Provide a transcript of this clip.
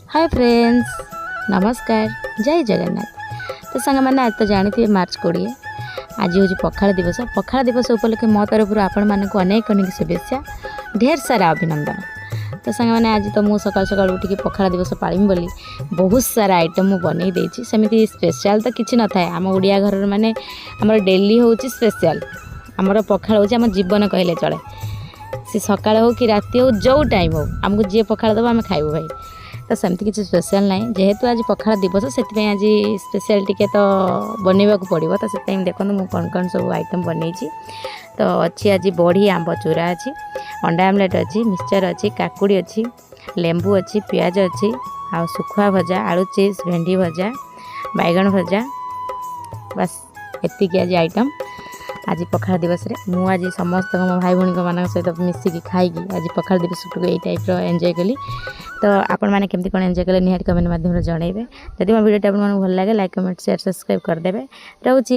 Hi friends, नमस्कार, जय जगन्नाथ। तो सांग मैंने आज तो जानते मार्च 20 आज हूँ पखाड़ दिवस उपलक्षे मो तरफ आपण मानक अनेक अनेक शुभेच्छा, ढेर सारा अभिनंदन। तो सांग मैंने आज तो मुझे सकाल सकाल उठिकी पखाड़ दिवस पाळिम बोली बहुत सारा आइटम मु बनै देछि। सेमिति स्पेशल तो किछि न थाए, आम ओडिया घर माने हमर डेली होछि स्पेशल। हमर पखाड़ होछि हमर जीवन कहले चले। सी सकाळ हो कि राति हो जो टाइम हो आमको जी पखाड़ दबा आम खाइबू भाई। तो सेमती किसी स्पेशल ना जेहेतु आज पखाड़ दिवस से आज स्पेशल टिके तो बनवा पड़ो। तो से देखो मुझे कौन कौन सब आइटम बनई। तो अच्छी आज बड़ी आंब चूरा अच्छी, अंडा आमलेट अच्छी, मिक्सचर अच्छी, काकुड़ी अच्छी, लेंबू अच्छी, पियाज अच्छी, आ सुखुआ भजा, आलू चिप्स, भेंडी भजा, बैगन भजा, बस एतिक आज आइटम आज पखाड़ दिवस रे मु आज समस्त मो भाई भौणी मान सहित मिसिकी खाई आज पखाड़ दिवस यही टाइप एंजॉय कली। तो आपण मैंने केमती कौन एंजॉय कले निहार कमेंट माध्यम जनइबे। जदि मो वीडियो आप भल लगे लाइक कमेंट शेयर सब्सक्राइब करदेवे। रोची।